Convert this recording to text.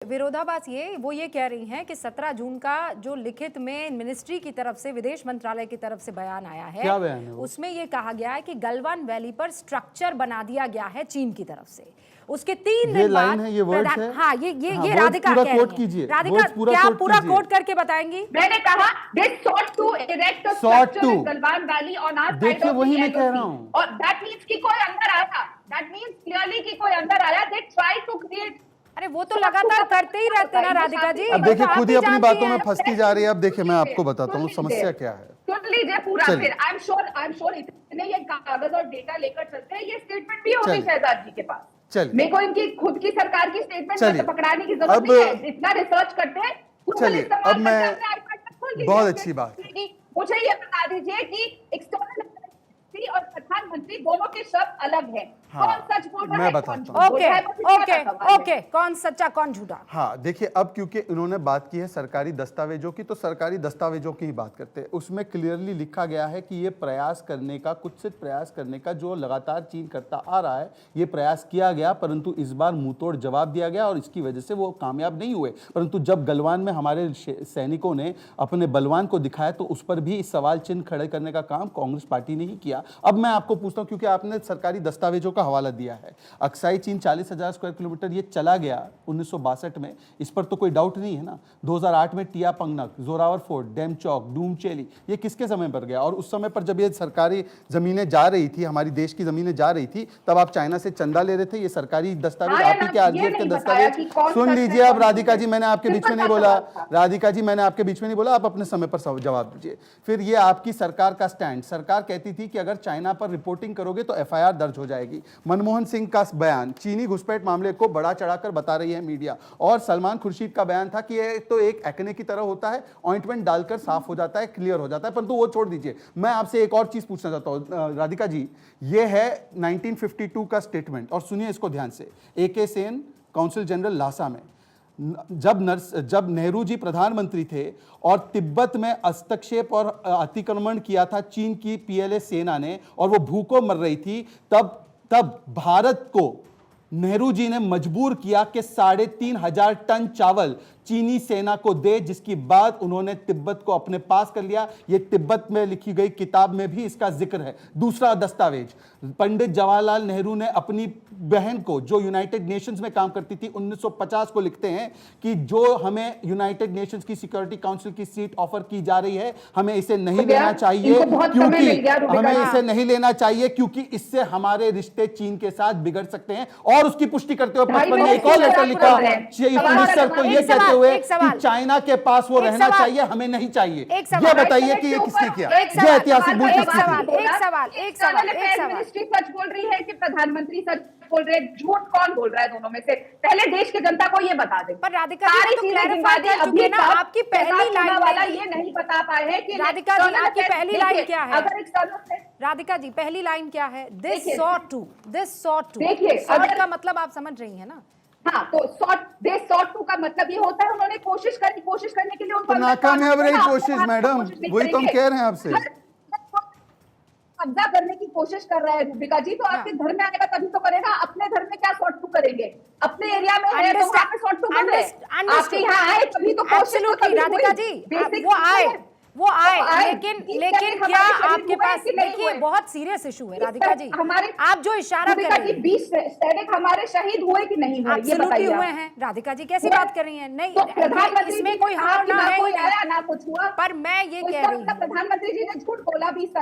विरोधाभास वो ये कह रही हैं कि 17 जून का जो लिखित में मिनिस्ट्री की तरफ से, विदेश मंत्रालय की तरफ से बयान आया है, क्या बयान है वो? उसमें ये कहा गया है कि गलवान वैली पर स्ट्रक्चर बना दिया गया है चीन की तरफ से। उसके 3 दिन बाद है, ये वर्ड्स है? हाँ, ये राधिका कह रही है। राधिका क्या पूरा कोट करके बताएंगी? मैंने कहा they sought to erect a structure in Galwan Valley on our side देखिए, of वही the मैं कह रहा LOC. हूँ। और that means कि कोई अंदर आया, that means clearly कि कोई अंदर आया, they try to create। अरे वो तो लगातार करते ही रहते ना राधिका जी। अब देखिए, खुद ही अपनी बातों में फंसती जा रही है। अब देखिए, मैं आपको बताता हूँ समस्या क्या है। सुन लीजिए पूरा फिर। आई एम श्योर इतने ये कागज और डेटा लेकर चलते हैं, ये स्टेटमेंट भी होगी शहजाद जी के पास। चलिए, मेरे को इनकी खुद की सरकार की स्टेटमेंट पकड़ाने की जरूरत नहीं है, इतना रिसर्च करते हैं। चलिए, अब मैं बहुत अच्छी बात, मुझे ये बता दीजिए कि एक्सटर्नल और प्रधानमंत्री दोनों के शब्द अलग हैं। हाँ, कौन सच बोल रहा है? मैं बताता हूँ। ओके, कौन सच्चा कौन झूठा? हाँ, देखिए, अब क्योंकि इन्होंने बात की है सरकारी दस्तावेजों की, तो सरकारी दस्तावेजों की ही बात करते हैं। उसमें क्लियरली लिखा गया है कि ये प्रयास करने का, कुत्सित प्रयास करने का जो लगातार चीन करता आ रहा है, ये प्रयास किया गया, परंतु इस बार मुंहतोड़ जवाब दिया गया और इसकी वजह से वो कामयाब नहीं हुए। परंतु जब गलवान में हमारे सैनिकों ने अपने बलवान को दिखाया, तो उस पर भी सवाल चिन्ह खड़े करने का काम कांग्रेस पार्टी ने ही किया। अब मैं आपको पूछता हूं, क्योंकि आपने सरकारी दस्तावेजों का हवाला दिया है, अक्साई चीन 40,000 स्क्वायर किलोमीटर ये चला गया 1962 में, इस पर तो कोई डाउट नहीं है ना। 2008 में टिया पंगनक, जोरावर फोर्ट, डैम चौक, डूम चेली, ये किसके समय पर गया? और उस समय पर जब ये सरकारी जमीनें जा रही थी, हमारी देश की जमीनें जा रही थी, तब आप चाइना से चंदा ले रहे थे। ये सरकारी दस्तावेज, आप ही के आरजीएफ के दस्तावेज। सुन लीजिए अब राधिका जी, मैंने आपके बीच में नहीं बोला। राधिका जी, मैंने आपके बीच में नहीं बोला, आप अपने समय पर जवाब दीजिए। फिर ये आपकी सरकार का स्टैंड, सरकार कहती थी कि अगर चाइना पर रिपोर्टिंग करोगे तो एफआईआर दर्ज हो जाएगी। मनमोहन सिंह का बयान, चीनी घुसपैठ मामले को बढ़ा चढ़ाकर बता रही है मीडिया, और सलमान खुर्शीद का बयान था कि ये तो एक एक्ने की तरह होता है, ऑइंटमेंट डालकर साफ हो जाता है, क्लियर हो जाता है। परंतु वो छोड़ दीजिए, मैं आपसे एक और चीज पूछना चाहता हूं राधिका जी। ये है 1952 का स्टेटमेंट, और सुनिए इसको ध्यान से। AK Sen, consul general Lhasa में, जब नेहरू जी प्रधानमंत्री थे और तिब्बत में हस्तक्षेप और अतिक्रमण किया था चीन की PLA सेना ने, और वो भूखों मर रही थी, तब भारत को नेहरू जी ने मजबूर किया कि 3,500 टन चावल चीनी सेना को दे, जिसकी बाद उन्होंने तिब्बत को अपने पास कर लिया। ये तिब्बत में लिखी गई किताब में भी इसका जिक्र है। दूसरा दस्तावेज, पंडित जवाहरलाल नेहरू ने अपनी बहन को, जो यूनाइटेड नेशंस में काम करती थी, 1950 को लिखते हैं कि जो हमें यूनाइटेड नेशंस की सिक्योरिटी काउंसिल की सीट ऑफर की जा रही है, हमें इसे नहीं लेना चाहिए, क्योंकि इससे हमारे रिश्ते चीन के साथ बिगड़ सकते हैं। और उसकी पुष्टि करते हुए 55 में एक और लेटर लिखा चीफ मिनिस्टर को यह कहते हुए कि चाइना के पास वो रहना चाहिए, हमें नहीं चाहिए। ये बताइए कि ये किसने किया? ये ऐतिहासिक भूल किसने की? एक सवाल मिनिस्ट्री सच बोल रही है कि प्रधानमंत्री सच बोल रहे हैं? झूठ कौन बोल रहा है दोनों में से? पहले देश की जनता को ये बता दें। पर राधिका जी तो क्लैरिफाई कर चुके हैं ना, आपकी पहली लाइन वाला ये नहीं बता पाए हैं कि राधिका जी आपकी पहली लाइन क्या है? अगर एक्सटर्नल, राधिका जी पहली लाइन क्या है? दिस सॉट टू देखिए, सॉट का मतलब आप समझ रही हैं ना? हाँ, तो सॉट टू का मतलब ये होता है उन्होंने कोशिश करने के लिए उनको नाकामयाब रही कोशिश। मैडम, वही तो हम कह रहे हैं आपसे, कब्जा करने की कोशिश कर रहा है रूबिका जी। तो आपके घर में आएगा तभी तो करेगा। अपने घर में क्या सॉर्ट टू करेंगे? अपने एरिया में है तो वहां पे सॉर्ट टू कर रहे हैं। आपके यहाँ आए तभी तो राधिका जी वो आए, लेकिन क्या आपके पास, देखिए बहुत सीरियस इशू है राधिका जी, आप जो इशारा कर रही हैं, 20 सैनिक हमारे शहीद हुए कि नहीं हुए? ये बताइए। हुए हैं राधिका जी, कैसी बात कर रही हैं? नहीं, इसमें कोई हार ना है, ना कुछ हुआ। पर मैं ये कह रही हूँ, प्रधानमंत्री जी ने झूठ बोला 20 तारीख